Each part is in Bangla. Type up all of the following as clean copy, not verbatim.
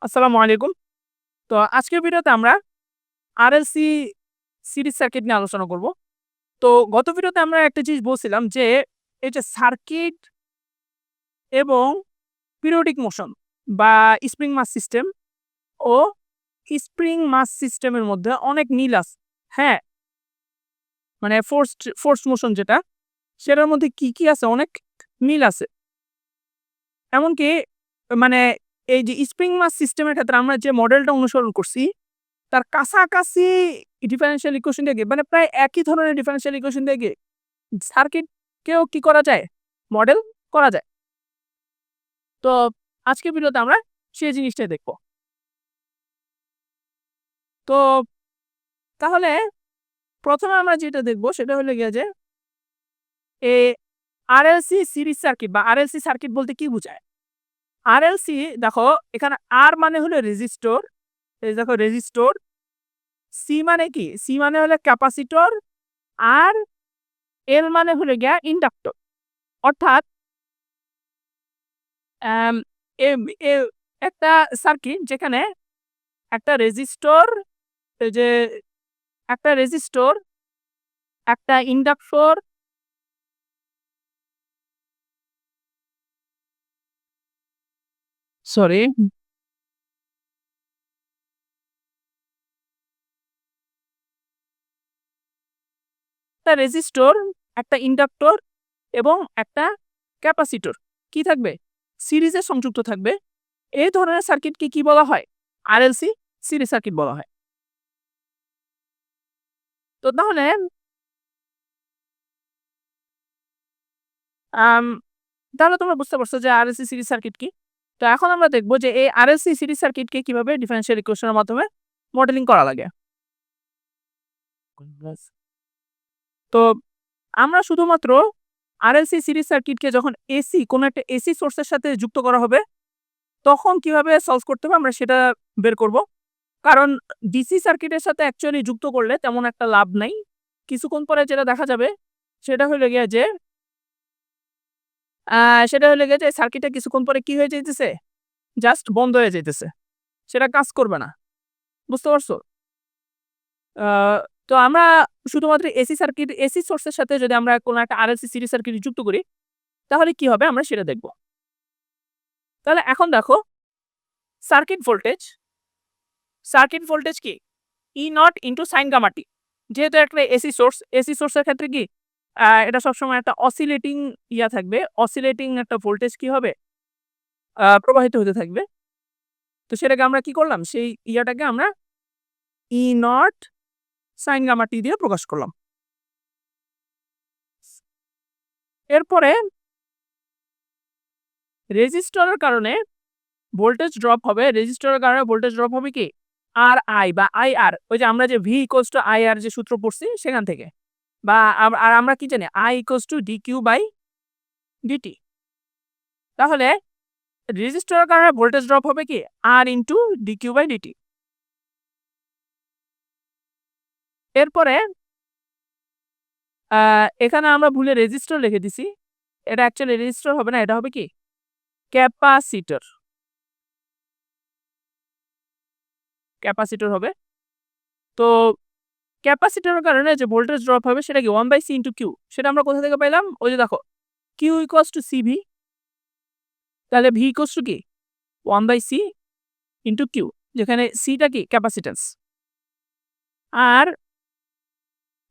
আসসালামু আলাইকুম। তো আজকের ভিডিওতে আমরা আরএলসি সিরিজ সার্কিট নিয়ে আলোচনা করব। তো গত ভিডিওতে আমরা একটা জিনিস বলছিলাম যে, এই যে সার্কিট এবং পিরিয়ডিক মোশন বা স্প্রিং মাস সিস্টেম ও স্প্রিং মাস সিস্টেমের মধ্যে অনেক মিল আছে। হ্যাঁ? মানে ফোর্সড মোশন যেটা, সেটার মধ্যে কি আছে? অনেক মিল আছে। এমনকি মানে এই যে স্প্রিং মাস সিস্টেমের ক্ষেত্রে আমরা যে মডেলটা অনুসরণ করছি তার কাছাকাছি ডিফারেনশিয়াল ইকুয়েশন থেকে মানে প্রায় একই ধরনের ডিফারেনশিয়াল ইকুয়েশন থেকে সার্কিটকেও কি করা যায়? মডেল করা যায়। তো আজকের ভিডিওতে আমরা সেই জিনিসটাই দেখব। তো তাহলে ১ম এ আমরা যেটা দেখব সেটা হলো গিয়ে যে এ আরএলসি সিরিজ সার্কিট বা আরএলসি সার্কিট বলতে কি বোঝায়? আরএলসি দেখো এখানে আর মানে হলো রেজিস্টর, এই দেখো রেজিস্টর, সি মানে কি? সি মানে হলো ক্যাপাসিটর আর এল মানে হলো গিয়া ইন্ডাক্টর। অর্থাৎ অ্যাম এম এ একটা সার্কিট যেখানে একটা রেজিস্টর, এই যে একটা রেজিস্টর, একটা ইন্ডাক্টর, সরি, একটা রেজিস্টর, একটা ইন্ডাক্টর এবং একটা ক্যাপাসিটর কি থাকবে? সিরিজে সংযুক্ত থাকবে। এই ধরনের সার্কিটকে কি বলা হয়? আরএলসি সিরিজ সার্কিট বলা হয়। তো তাহলে আম তাহলে তোমরা বুঝতে পারছো যে আরএলসি সিরিজ সার্কিট কি? তো এখন আমরা দেখব যে এই আরএলসি সিরিজ সার্কিটকে কিভাবে ডিফারেনশিয়াল ইকুয়েশনের মাধ্যমে মডেলিং করা লাগে। তো আমরা শুধুমাত্র আরএলসি সিরিজ সার্কিটকে যখন কোনো একটা এসি সোর্সের সাথে যুক্ত করা হবে, তখন কিভাবে সলভ করতে হবে আমরা সেটা বের করব। কারণ ডিসি সার্কিটের সাথে অ্যাকচুয়ালি যুক্ত করলে তেমন একটা লাভ নাই। কিছুক্ষণ পরে যেটা দেখা যাবে সেটা হইলো গিয়ে যে আ সেটা হইলো গিয়ে যে সার্কিটটা কিছুক্ষণ পরে কি হয়ে যাইতেছে? জাস্ট বন্ধ হয়ে যাইতেছে। সেটা কাজ করবে না। বুঝতে পারছো? আ তো আমরা শুধুমাত্র এসি সোর্সের সাথে যদি আমরা কোনো একটা আরএলসি সিরিজ সার্কিট যুক্ত করি, তাহলে কি হবে আমরা সেটা দেখব। তাহলে এখন দেখো সার্কিট ভোল্টেজ, সার্কিট ভোল্টেজ কি? E not into sine gamma T. যেহেতু একটা এসি সোর্সের ক্ষেত্রে কি এটা সবসময় একটা অসিলেটিং থাকবে। অসিলেটিং একটা ভোল্টেজ কি হবে? প্রবাহিত হতে থাকবে। তো সেটাকে আমরা কি করলাম? সেই ইয়াটাকে আমরা ই নট সাইন গামা টি দিয়ে প্রকাশ করলাম। এরপরে রেজিস্টরের কারণে ভোল্টেজ ড্রপ হবে। রেজিস্টরের কারণে ভোল্টেজ ড্রপ হবে কি? আরআই বা আইআর। ওই যে আমরা যে V ইকুয়ালস টু IR যে সূত্র পড়ছি সেখান থেকে। বা আর আমরা কি জানি? I equals to dQ/dt। তাহলে রেজিস্টরের কারণে ভোল্টেজ ড্রপ হবে কি? R into dQ/dt। এরপরে আ এখানে আমরা ভুলে রেজিস্টর লিখে দিছি। এটা অ্যাকচুয়ালি রেজিস্টর হবে না, এটা হবে কি? ক্যাপাসিটর। ক্যাপাসিটর হবে। তো ক্যাপাসিটরের কারণে যে ভোল্টেজ ড্রপ হবে সেটা কি 1/C ইনটু Q। সেটা আমরা কোথা থেকে পাইলাম? ওই যে দেখো Q ইকুয়ালস টু CV, তাহলে V ইকুয়ালস টু কি? 1/C ইনটু Q, যেখানে C টা কি? ক্যাপাসিট্যান্স। আর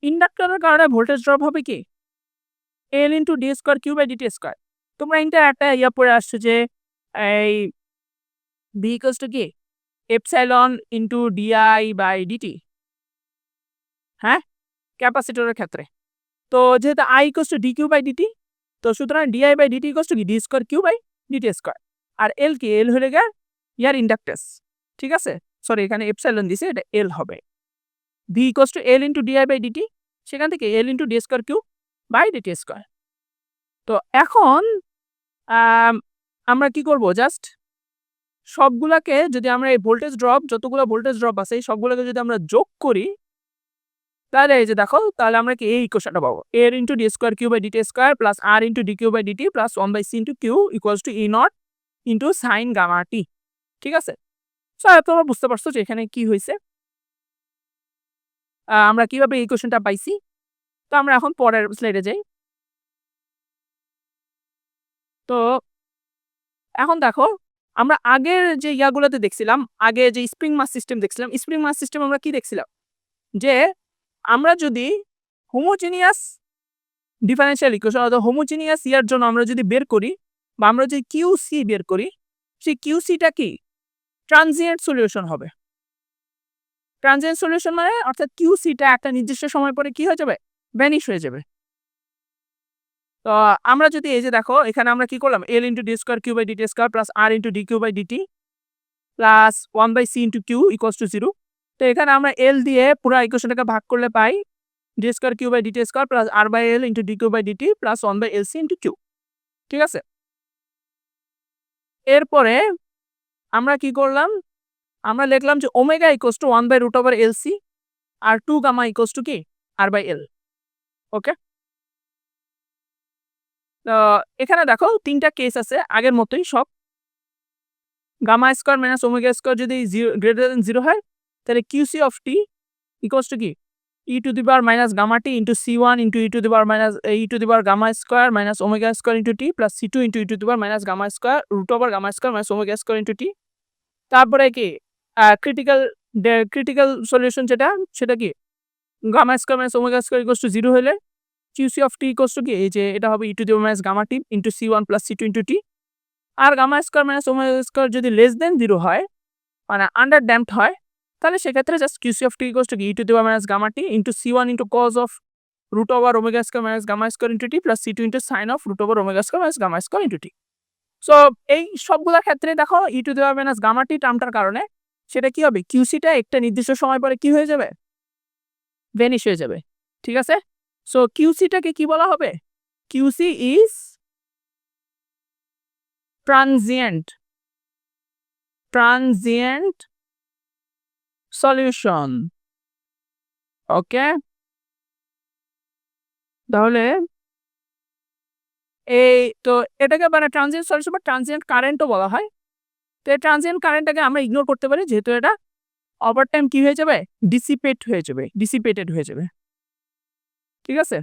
ইন্ডাক্টরের কারণে ভোল্টেজ ড্রপ হবে কি? L into D square Q/dt square. তোমরা এটা একটা পড়ে আসছো যে এই V ইকুয়ালস টু কি? Epsilon into DI/dt। হ্যাঁ? ক্যাপাসিটরের ক্ষেত্রে। তো যেহেতু I ইকুয়ালস টু dQ/dt, তো সুতরাং DI/dt ইকুয়ালস টু কি? D square Q/dt square. আর L কি? L হলো গিয়ে ইয়ার ইন্ডাকট্যান্স। ঠিক আছে? সরি, এখানে এপসাইলন দিছে, এটা L হবে। V equals to L into DI/dt, সেখান থেকে L into D square Q/dt square. তো এখন আম আমরা কি করব? জাস্ট সবগুলাকে যদি আমরা এই ভোল্টেজ ড্রপ, যতগুলা ভোল্টেজ ড্রপ আছে এই সবগুলোকে যদি আমরা যোগ করি, তাহলে এই যে দেখো, তাহলে আমরা কি এই ইকুয়েশনটা পাবো। L into D square Q/dt square plus R into dQ/dt plus 1/C into Q equals to E naught into sine gamma T. ঠিক আছে? সো তোমরা বুঝতে পারছো যে এখানে কি হয়েছে, আমরা কিভাবে এই কোশ্চেনটা পাইছি। তো আমরা এখন পরের স্লাইডে যাই। তো এখন দেখো আমরা আগের যে ইয়াগুলোতে দেখছিলাম, আগে যে স্প্রিং মাস সিস্টেম দেখছিলাম, স্প্রিং মাস সিস্টেম আমরা কি দেখছিলাম যে আমরা যদি হোমোজিনিয়াস ডিফারেনশিয়াল ইকুয়েশন অথবা হোমোজিনিয়াস ইয়ার জন্য আমরা যদি বের করি বা আমরা যদি কিউসি বের করি, সেই কিউসিটা কি ট্রানজিয়েন্ট সলিউশন হবে। ট্রানজিয়েন্ট সলিউশন মানে অর্থাৎ কিউসিটা একটা নির্দিষ্ট সময় পরে কি হয়ে যাবে, ভ্যানিশ হয়ে যাবে। তো আমরা যদি এই যে দেখো এখানে আমরা কি করলাম, L into D square Q by DT square plus R into D Q by DT plus 1/c into Q equals to 0। তো এখানে আমরা এল দিয়ে পুরো ইকুয়েশনটাকে ভাগ করলে পাই D square Q by DT square plus R by L into D Q by DT plus 1/lc into Q. ঠিক আছে, এরপরে আমরা কি করলাম, আমরা লিখলাম যে ওমেগা ইকুয়ালস টু 1/√LC আর 2 গামা ইকুয়ালস টু কি আর বাই এল। ওকে, তো এখানে দেখো তিনটা কেস আছে আগের মতোই সব। Gamma square minus omega square যদি গ্রেটার দেন 0 হয় তাহলে QC of T equals to কি E to the power minus gamma T into C1 into E to the power minus E to the power gamma square minus omega square into T plus C2 into E to the power minus gamma square root over gamma square minus omega square into T. তারপরে কি ক্রিটিক্যাল সলিউশন যেটা সেটা কি gamma square minus omega square equals to 0 হলে QC of T equals to কি এই যে এটা হবে E to the power minus gamma T into C1 plus C2 into T. আর gamma square minus omega square যদি লেস দেন 0 হয় মানে আন্ডার ড্যাম্পড হয় তাহলে সেক্ষেত্রে just QC of T equals to E to the power minus gamma T into C1 into cos of root over omega square minus gamma square into T plus C2 into sine of root over omega square minus gamma square into T. So এই সবগুলোর ক্ষেত্রে দেখো E to the power minus gamma T টার্মটার কারণে সেটা কি হবে, কিউসিটা একটা নির্দিষ্ট সময় পরে কি হয়ে যাবে, ভ্যানিশ হয়ে যাবে। ঠিক আছে, সো কিউসিটাকে কি বলা হবে, কিউসি ইজ ট্রানজিয়েন্ট সলিউশন। ওকে, তাহলে এই তো এটাকে মানে ট্রানজিয়েন্ট সলিউশন বা ট্রানজিয়েন্ট কারেন্টও বলা হয়। তো এই ট্রানজিয়েন্ট কারেন্টটাকে আমরা ইগনোর করতে পারি যেহেতু এটা ওভার টাইম কি হয়ে যাবে, ডিসিপেটেড হয়ে যাবে। ঠিক আছে,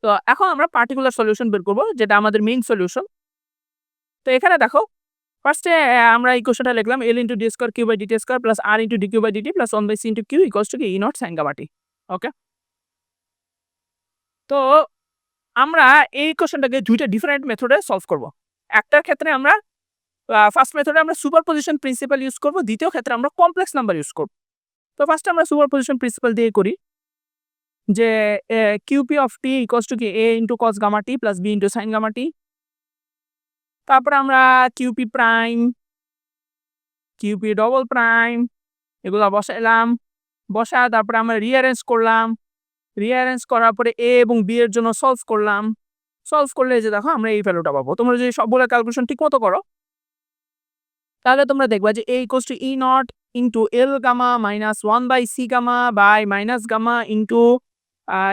তো এখন আমরা পার্টিকুলার সলিউশন বের করবো যেটা আমাদের মেইন সলিউশন। তো এখানে দেখো ফার্স্টে আমরা এই কোশ্চেনটা লিখলাম L into D square Q by DT square plus R into D Q by DT plus 1/c into Q equals to কি E nought sine gamma T. Okay, তো আমরা এই কোশ্চেনটাকে দুইটা ডিফারেন্ট মেথডে সলভ করব। একটার ক্ষেত্রে আমরা ফার্স্ট মেথডে আমরা সুপারপজিশন প্রিন্সিপাল ইউজ করব, দ্বিতীয় ক্ষেত্রে আমরা কমপ্লেক্স নাম্বার ইউজ করব। তো ফার্স্টে আমরা সুপারপজিশন প্রিন্সিপাল দিয়ে করি যে QP of T equals to কি A into cos gamma T plus B into sine gamma T. তারপরে আমরা QP prime QP double prime এগুলো বসাইলাম, তারপরে আমরা রিঅ্যারেঞ্জ করলাম, রিঅ্যারেঞ্জ করার পরে এ এবং বি এর জন্য সলভ করলাম, সলভ করলে যে দেখো আমরা এই ভ্যালুটা পাবো। তোমরা যদি সবগুলো ক্যালকুলেশন ঠিক মতো করো তাহলে তোমরা দেখবা যে A equals to E naught into L gamma minus 1/c gamma by minus gamma into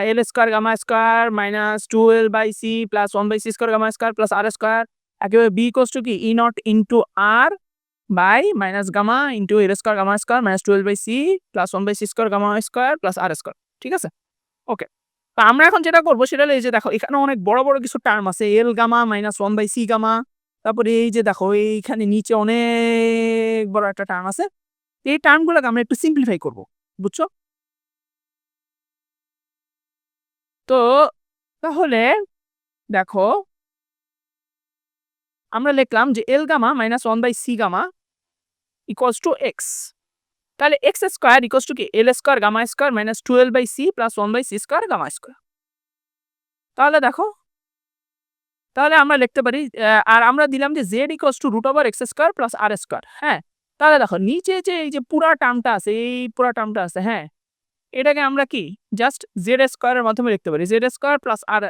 L square gamma square minus 2l/c plus 1/c square gamma square plus R square. একেবারে বি ইকুয়ালস টু কি E naught into R by minus gamma into L square gamma square minus 12/c plus 1/c square gamma square plus R square. ঠিক আছে, ওকে, তো আমরা এখন যেটা করবো সেটা হলো এই যে দেখো এখানে অনেক বড় বড় কিছু টার্ম আছে, এল গামা মাইনাস 1/c গামা, তারপরে এই যে দেখো এইখানে নিচে অনেক বড় একটা টার্ম আছে। এই টার্মগুলোকে আমরা একটু সিম্পলিফাই করব, বুঝছো? তো তাহলে দেখো আমরা লিখলাম যে L gamma minus 1/c gamma equals to X, তাহলে এক্স স্কোয়ার ইকুয়ালস টু কি L square gamma square minus 12/c plus 1/c square gamma square. তাহলে দেখো তাহলে আমরা লিখতে পারি আর আমরা দিলাম যে Z equals to root over X square plus R square. হ্যাঁ, তাহলে দেখো নিচে যে এই যে পুরা টার্মটা আছে, এই পুরা টার্মটা আছে, হ্যাঁ, এটাকে আমরা কি জাস্ট জেড স্কোয়ারের মাধ্যমে লিখতে পারি, Z square plus R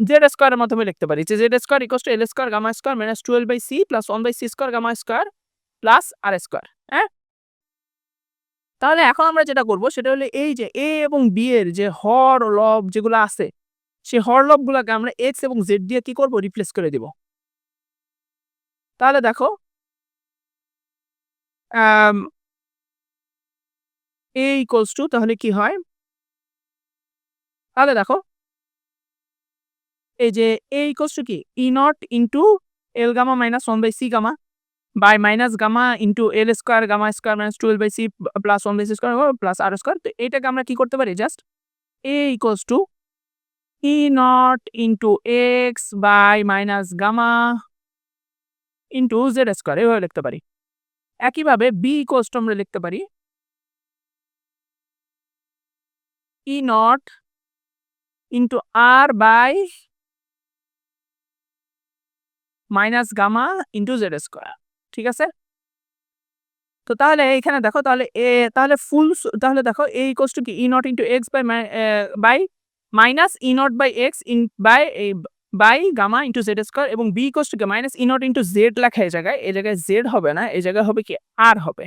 Z স্কোয়ারের মাধ্যমে লিখতে পারি যে Z square equals to L square gamma square minus 12/c plus 1/c square gamma square plus R square. হ্যাঁ, তাহলে এখন আমরা যেটা করব সেটা হলো এই যে এ এবং বি এর যে হর লব যেগুলো আছে সেই হর লবগুলোকে আমরা এক্স এবং জেড দিয়ে কি করব রিপ্লেস করে দিব। তাহলে দেখো এ ইকুয়ালস টু তাহলে কি হয়? তাহলে দেখো এই যে এ ইকুয়ালস টু কি? E not into L gamma minus 1/c gamma by minus gamma into L square gamma square minus 12/c plus 1/c square plus R square. তো এটাকে আমরা কি করতে পারি? Just A equals to E not into X by minus gamma into Z square এভাবে লিখতে পারি। একইভাবে বি ইকুয়ালস টু আমরা লিখতে পারি E not into R by minus gamma into Z square. ঠিক আছে? তো তাহলে এখানে দেখো তাহলে তাহলে তাহলে দেখো এ ইকুয়ালস টু কি E not into X by minus E naught by X by gamma into Z square এবং বি ইকুয়ালস টু কি minus E not into Z লেখা এই জায়গায় জেড হবে না, এই জায়গায় হবে কি আর হবে,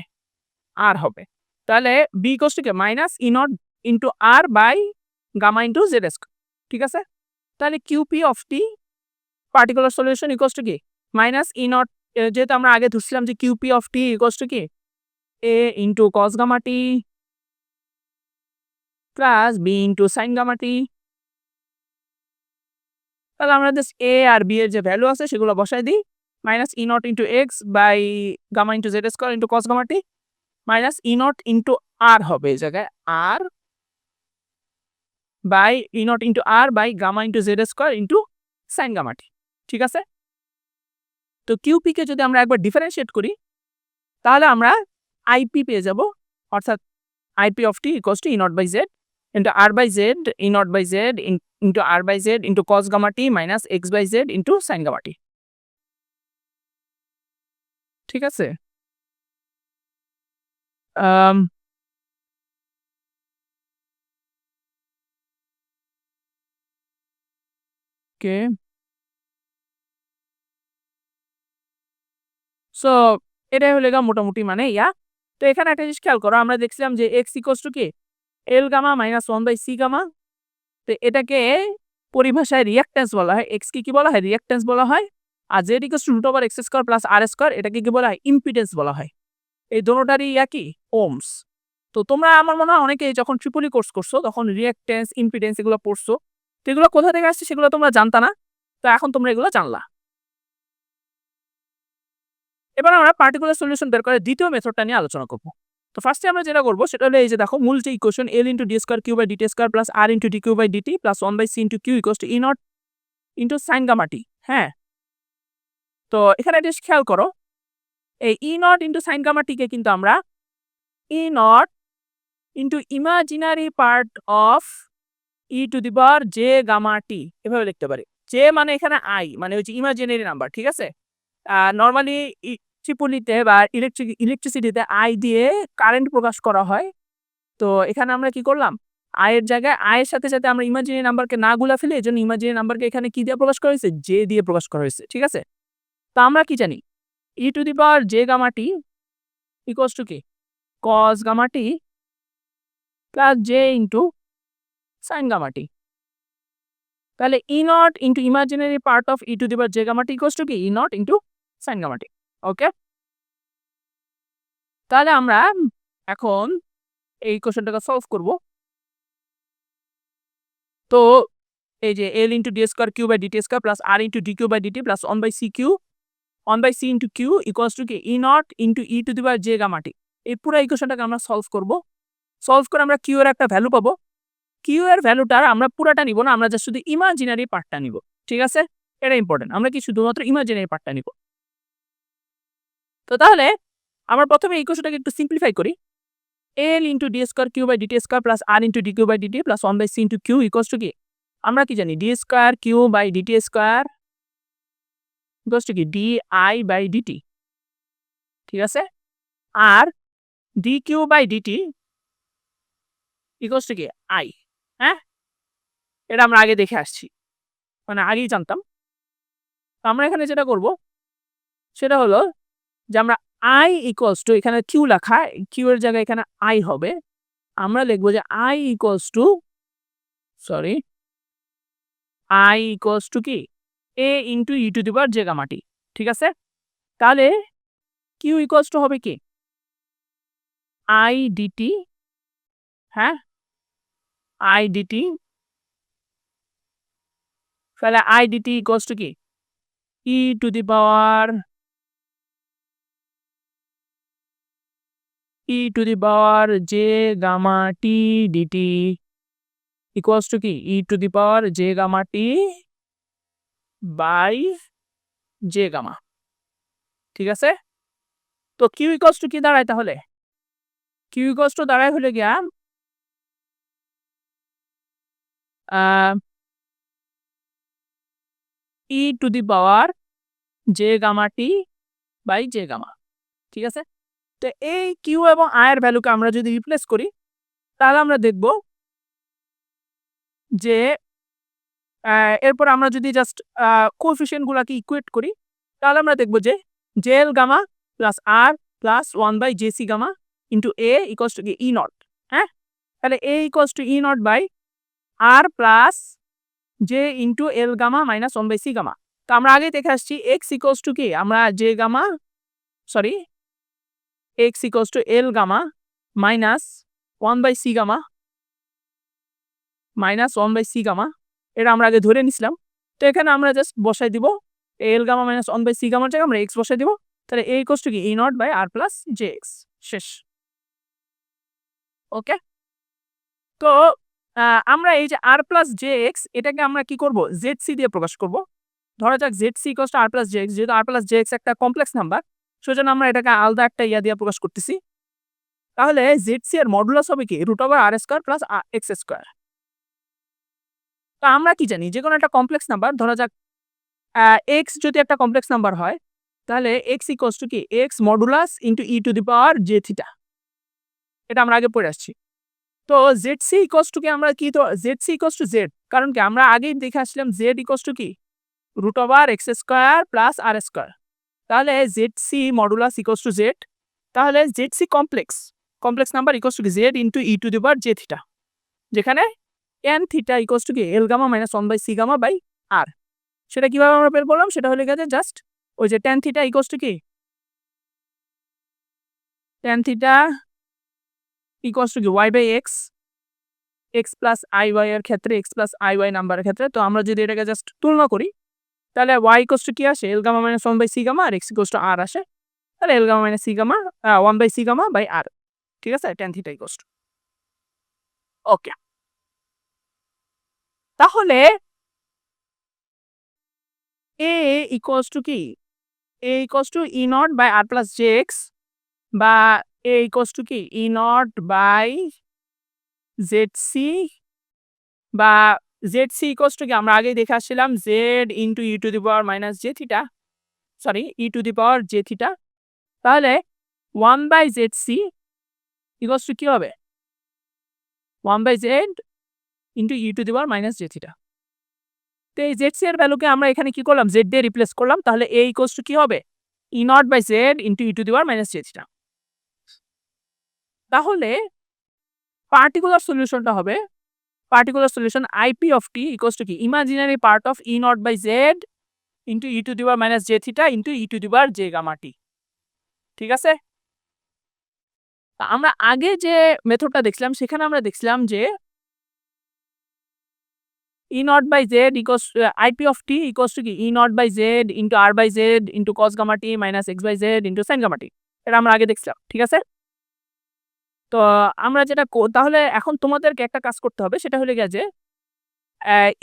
আর হবে। তাহলে বি ইকুয়ালস টু কি minus E not into R by gamma into Z square. ঠিক আছে? তাহলে QP of T particular solution equals to কি মাইনাস ই নট, যেহেতু আমরা আগে ধরছিলাম যে QP of T equals to কি a into cos gamma t plus b into sin gamma t। তাহলে আমরা জাস্ট a আর b এর যে ভ্যালু আছে সেগুলো বসাই দিই। Minus E naught into X by gamma into Z square into cos gamma T minus E naught into R হবে এই জায়গায় আর by E naught into R by gamma into Z square into sine gamma T. ঠিক আছে? তো কিউপিকে যদি আমরা একবার ডিফারেন্সিয়েট করি তাহলে আমরা আইপি পেয়ে যাব, অর্থাৎ IP of T equals to E naught by Z into r by z e naught by z into r by z into cos gamma t minus x by z into sin gamma t। ঠিক আছে? ওকে, সো এটাই হলো গা মোটামুটি মানে ইয়া। তো এখানে একটা জিনিস খেয়াল করো, আমরা দেখছিলাম যে x ইকুয়ালস টু কি L gamma minus 1/c gamma. তো এটাকে পরিভাষায় রিঅ্যাকট্যান্স বলা হয়। x কি বলা হয়? রিঅ্যাকট্যান্স বলা হয়। আর z equals to root over x square plus R square এটাকে কি বলা হয়? ইম্পিডেন্স বলা হয়। এই দোনোটারই একই ওহমস। তো তোমরা আমার মনে হয় অনেকে যখন ট্রিপলি কোর্স করছো তখন রিঅ্যাকট্যান্স ইম্পিডেন্স এগুলো পড়ছো, তো এগুলো কোথা থেকে আসছে সেগুলো তোমরা জানতা না, তো এখন তোমরা এগুলো জানলা। এবার আমরা পার্টিকুলার সলিউশন বের করে দ্বিতীয় মেথডটা নিয়ে আলোচনা করব। তো ফার্স্টে আমরা যেটা করবো সেটা হলো এই যে দেখো মূল যে equation L into D square Q by DT square plus R into D Q by DT plus 1/c into Q equals to E naught into sine gamma T. হ্যাঁ, তো এখানে একটা খেয়াল করো, এই E naught into sine gamma টিকে কিন্তু আমরা E naught into imaginary part of E to the power J gamma T এভাবে লিখতে পারি। জে মানে এখানে আই মানে হচ্ছে ইমাজিনারি নাম্বার। ঠিক আছে? নর্মালি ট্রিপলিতে বা ইলেকট্রিসিটিতে আই দিয়ে কারেন্ট প্রকাশ করা হয়। তো এখানে আমরা কি করলাম, আয়ের জায়গায় আয়ের সাথে সাথে আমরা ইমাজিনারি নাম্বারকে না গুলা ফেলে এই জন্য ইমাজিনারি নাম্বারকে এখানে কি দিয়ে প্রকাশ করা হয়েছে? জে দিয়ে প্রকাশ করা হয়েছে। ঠিক আছে? তো আমরা কি জানি E to the power J gamma T equals to কি cos gamma T plus J into sine gamma T. তাহলে E naught into imaginary part of E to the power J gamma T equals to কি E naught into sine gamma T. Okay, তাহলে আমরা এখন এই কোশ্চেনটাকে সলভ করব। তো এই যে L into D square Q by DT square plus R into D Q by DT plus 1/c into Q equals to কি E naught into E to the power J gamma T. এই পুরো ইকুয়েশনটাকে আমরা সলভ করব। সলভ করে আমরা কিউ এর একটা ভ্যালু পাবো। কিউ এর ভ্যালুটা আমরা পুরাটা নিব না, আমরা জাস্ট শুধু ইমাজিনারি পার্টটা নিব। ঠিক আছে? এটা ইম্পর্টেন্ট, আমরা কি শুধুমাত্র ইমাজিনারি পার্টটা নিব। তো তাহলে আমরা প্রথমে এই কোশ্চেনটাকে একটু সিম্পলিফাই করি। L into D square Q by DT square plus R into D Q by DT plus 1/c into Q equals to কি আমরা কি জানি D square Q by DT square equals to কি ডি আই বাই ডিটি। ঠিক আছে? আর D Q by DT equals to কি আই। হ্যাঁ, এটা আমরা আগে দেখে আসছি, মানে আগেই জানতাম। আমরা এখানে যেটা করব সেটা হলো যে আমরা আই ইকুয়ালস টু এখানে কিউ লেখা, কিউ এর জায়গায় এখানে আই হবে। আমরা লিখবো যে I equals to I equals to কি A into E to the power J gamma T. ঠিক আছে? তাহলে কিউ ইকুয়ালস টু হবে কি আই ডিটি, হ্যাঁ, আই ডিটি, তাহলে আই ডিটি ইকুয়ালস টু কি E to the power J gamma T DT equals to কি E to the power J gamma T by J gamma. ঠিক আছে, তো কিউ ইকুয়ালস টু কি দাঁড়ায় তাহলে? কিউ ইকুয়ালস টু দাঁড়ায় হলে গিয়া E to the power J gamma T by J gamma. ঠিক আছে, তো এই কিউ এবং আই এর ভ্যালুকে আমরা যদি রিপ্লেস করি তাহলে আমরা দেখব যে এরপর আমরা যদি জাস্ট কোএফিসিয়েন্ট গুলাকে ইকুয়েট করি তাহলে আমরা দেখব যে JL gamma plus R plus 1/jc gamma into A equals to E naught. হ্যাঁ, তাহলে A equals to E naught by R plus J into L gamma minus 1/c gamma. তো আমরা আগে দেখে আসছি এক্স ইকুয়ালস টু কি, আমরা J gamma sorry X equals to L gamma minus 1/c gamma minus 1/c gamma, এটা আমরা আগে ধরে নিছিলাম। তো এখানে আমরা জাস্ট বসাই দিব এল গামা মাইনাস 1/c গামার জায়গায় আমরা এক্স বসাই দিব। তাহলে এ ইকুয়ালস টু কি E naught by R plus J X, শেষ। ওকে, তো আমরা এই যে আর প্লাস জে এক্স এটাকে আমরা কি করব জেড সি দিয়ে প্রকাশ করব। ধরা যাক Z C equals to R plus J X, যেহেতু আর প্লাস জে এক্স একটা কমপ্লেক্স নাম্বার সেজন্য আমরা এটাকে আলাদা একটা ইয়া দিয়ে প্রকাশ করতেছি। তাহলে জেড সি এর মডুলাস হবে কি রুট ওভার আর স্কয়ার প্লাস এক্স স্কয়ার। তো আমরা কি জানি যে কোনো একটা কমপ্লেক্স নাম্বার, ধরা যাক এক্স যদি একটা কমপ্লেক্স নাম্বার হয় তাহলে এক্স ইকুয়ালস টু কি x modulus into E to the power J theta, এটা আমরা আগে পড়ে আসছি। তো জেড সি ইকুয়ালস টু কি আমরা কি, তো Z C equals to Z, কারণ কি আমরা আগেই দেখে আসলাম জেড ইকুয়ালস টু কি root over X square plus R square. তাহলে Z C modulus equals to Z, তাহলে Z C complex number equals to কি Z into E to the power J theta, যেখানে এন থিটা ইকুয়ালস টু কি L gamma minus 1/c gamma by R. সেটা কিভাবে আমরা বের করলাম, সেটা হলে গেছে জাস্ট ওই যে ট্যান থিটা ইকুয়ালস টু কি ট্যান থিটা ইকুয়ালস টু কি Y by X, X plus I Y এর ক্ষেত্রে এক্স প্লাস আই ওয়াই নাম্বারের ক্ষেত্রে। তো আমরা যদি এটাকে জাস্ট তুলনা করি তাহলে ওয়াই ইকুয়ালস টু কি আসে L gamma minus 1/c gamma আর এক্স ইকুয়ালস টু আর আসে, তাহলে L gamma minus C gamma 1/c gamma by R. ঠিক আছে, tan theta equals to okay. তাহলে এ ইকুয়ালস টু কি A equals to E naught by R plus J X বা এ ইকুয়ালস টু কি E naught by Z C বা জেড সি ইকুয়ালস টু কি আমরা আগেই দেখে আসছিলাম Z into E to the power minus J theta, sorry E to the power J theta. তাহলে 1/zc ইকুয়ালস টু কি হবে 1/z into E to the power minus J theta. তো এই জেড সি এর ভ্যালুকে আমরা এখানে কি করলাম জেড দিয়ে রিপ্লেস করলাম, তাহলে এ ইকুয়ালস টু কি হবে E naught by Z into E to the power minus J theta. তাহলে পার্টিকুলার সলিউশনটা হবে particular solution IP of T equals to কি imaginary part of E naught by Z into E to the power minus J theta into E to the power J gamma T. ঠিক আছে, আমরা আগে যে মেথডটা দেখছিলাম সেখানে আমরা দেখছিলাম যে E naught by Z equals IP of T equals to কি E naught by Z into R by Z into cos gamma T minus X by Z into sine gamma T, এটা আমরা আগে দেখছিলাম। ঠিক আছে, তো আমরা যেটা তাহলে এখন তোমাদেরকে একটা কাজ করতে হবে, সেটা হলে গিয়ে যে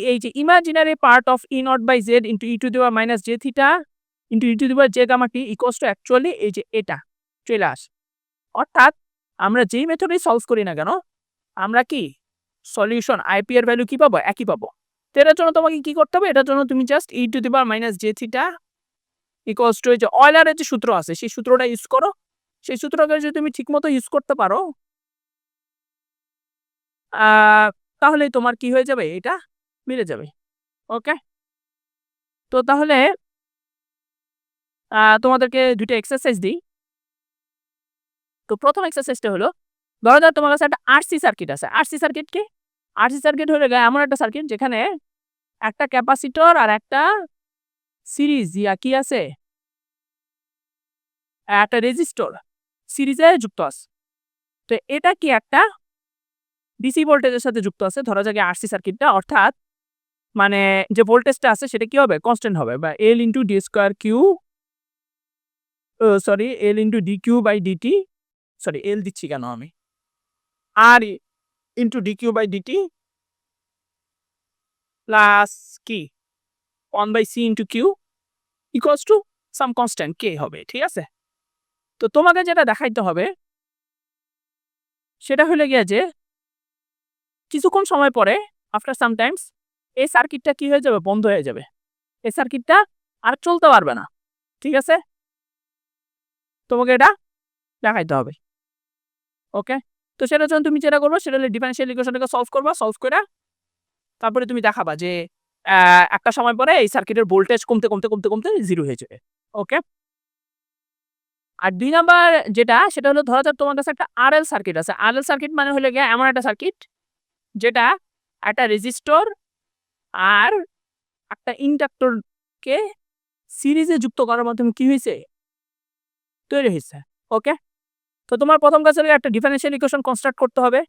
এই যে imaginary part of E naught by Z into E to the power minus J theta into E to the power J gamma T equals to actually এই যে এটা চলে আসে। অর্থাৎ আমরা যেই মেথডেই সলভ করি না কেন আমরা কি সলিউশন আইপি এর ভ্যালু কি পাবো একই পাবো। তো এটার জন্য তোমাকে কি করতে হবে, এটার জন্য তুমি just E to the power minus J theta equals two এই যে অয়লারের যে সূত্র আছে সেই সূত্রটা ইউজ করো। সেই সূত্রটা যদি তুমি ঠিকমতো ইউজ করতে পারো তাহলে তোমার কি হয়ে যাবে, এটা মিলে যাবে। ওকে, তো তাহলে তোমাদেরকে দুইটা এক্সারসাইজ দিই। তো প্রথম এক্সারসাইজটা হলো ধরো যাক তোমার কাছে একটা আরসি সার্কিট আছে। আরসি সার্কিট কি, আরসি সার্কিট হলে এমন একটা সার্কিট যেখানে একটা ক্যাপাসিটর আর একটা সিরিজ কি আছে একটা রেজিস্টর সিরিজে যুক্ত আছে। তো এটা কি একটা ডিসি ভোল্টেজের সাথে যুক্ত আছে, ধরা যাক আরসি সার্কিটটা, অর্থাৎ মানে যে ভোল্টেজটা আছে সেটা কি হবে, কনস্ট্যান্ট হবে, বা L into D square Q, sorry L into D Q by DT, sorry L দিচ্ছি কেন আমি, R into D Q by DT plus কি 1/c into Q equals to some constant K হবে, ঠিক আছে। তো তোমাকে যেটা দেখাইতে হবে সেটা হলে গিয়া যে কিছুক্ষণ সময় পরে আফটার সামটাইমস এই সার্কিটটা কি হয়ে যাবে, বন্ধ হয়ে যাবে, এই সার্কিটটা আর চলতে পারবে না, ঠিক আছে। তোমাকে এটা দেখাইতে হবে, ওকে। তো সেটার জন্য তুমি যেটা করবে সেটা হলে ডিফারেনশিয়াল ইকুয়েশনটাকে সলভ করবা, সলভ করে তারপরে তুমি দেখাবা যে একটা সময় পরে এই সার্কিটের ভোল্টেজ কমতে কমতে কমতে কমতে জিরো হয়ে যাবে, ওকে। আর 2 নাম্বার যেটা সেটা হলো, ধরা যাক তোমার কাছে একটা আরএল সার্কিট আছে। আরএল সার্কিট মানে হলো গিয়ে এমন একটা সার্কিট যেটা একটা রেজিস্টর আর একটা ইন্ডাক্টরকে সিরিজে যুক্ত করার মাধ্যমে কি হয়েছে, তৈরি হয়েছে, ওকে। তো তোমার প্রথম কাজ হলো একটা ডিফারেনশিয়াল ইকুয়েশন কনস্ট্রাক্ট করতে হবে,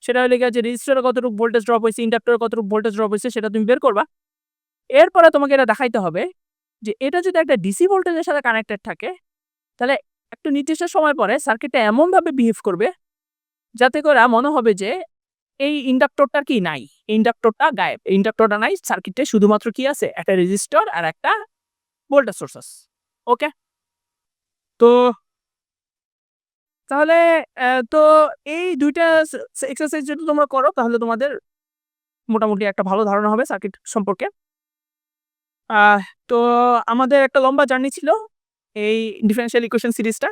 সেটা হলো গিয়ে যে রেজিস্টরে কতটুকু ভোল্টেজ ড্রপ হয়েছে, ইন্ডাক্টরে কতটুকু ভোল্টেজ ড্রপ হয়েছে সেটা তুমি বের করবা। এরপরে তোমাকে এটা দেখাইতে হবে যে এটা যদি একটা ডিসি ভোল্টেজের সাথে কানেক্টেড থাকে তাহলে একটা নির্দিষ্ট সময় পরে সার্কিটটা এমনভাবে বিহেভ করবে যাতে করে মনে হবে যে এই ইন্ডাক্টরটা কি নাই, ইন্ডাক্টরটা গায়েব, ইন্ডাক্টরটা নাই, সার্কিটে শুধুমাত্র কি আছে, একটা রেজিস্টর আর একটা ভোল্টেজ সোর্স আছে, ওকে। তো তাহলে তো এই দুইটা এক্সারসাইজ যদি তোমরা করো তাহলে তোমাদের মোটামুটি একটা ভালো ধারণা হবে সার্কিট সম্পর্কে। তো আমাদের একটা লম্বা জার্নি ছিল এই ডিফারেনশিয়াল ইকুয়েশন সিরিজটা।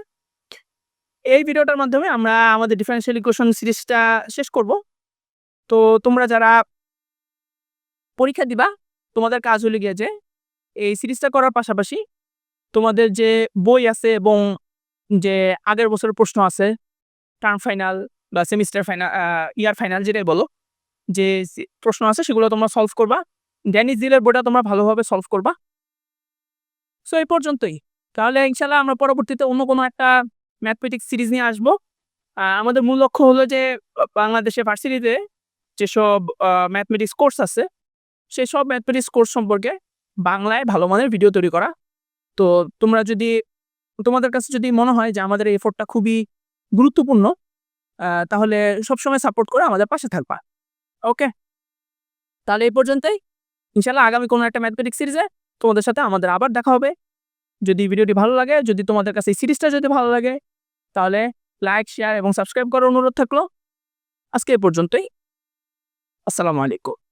এই ভিডিওটার মাধ্যমে আমরা আমাদের ডিফারেনশিয়াল ইকুয়েশন সিরিজটা শেষ করব। তো তোমরা যারা পরীক্ষা দিবা তোমাদের কাজ হলে গিয়ে যে এই সিরিজটা করার পাশাপাশি তোমাদের যে বই আছে এবং যে আগের বছরের প্রশ্ন আছে, টার্ম ফাইনাল বা সেমিস্টার ফাইনাল, ইয়ার ফাইনাল যেটাই বলো, যে প্রশ্ন আছে সেগুলো তোমরা সলভ করবা। ড্যানিশ জিলের বইটা তোমরা ভালোভাবে সলভ করবা। সো এই পর্যন্তই। তাহলে ইনশাল্লাহ আমরা পরবর্তীতে অন্য কোনো একটা ম্যাথমেটিক্স সিরিজ নিয়ে আসবো। আমাদের মূল লক্ষ্য হলো যে বাংলাদেশে ভার্সিটিতে যেসব ম্যাথমেটিক্স কোর্স আছে সেই সব ম্যাথমেটিক্স কোর্স সম্পর্কে বাংলায় ভালো মানের ভিডিও তৈরি করা। তো তোমরা যদি তোমাদের কাছে যদি মনে হয় যে আমাদের এই এফোর্টটা খুবই গুরুত্বপূর্ণ, তাহলে সবসময় সাপোর্ট করে আমাদের পাশে থাকবা, ওকে। তাহলে এই পর্যন্তই। ইনশাল্লাহ আগামী কোনো একটা ম্যাথমেটিক্স সিরিজে তোমাদের সাথে আমাদের আবার দেখা হবে। যদি ভিডিওটি ভালো লাগে, যদি তোমাদের কাছে এই সিরিজটা যদি ভালো লাগে তাহলে লাইক, শেয়ার এবং সাবস্ক্রাইব করার অনুরোধ থাকলো। আজকে এই পর্যন্তই। আসসালামু আলাইকুম।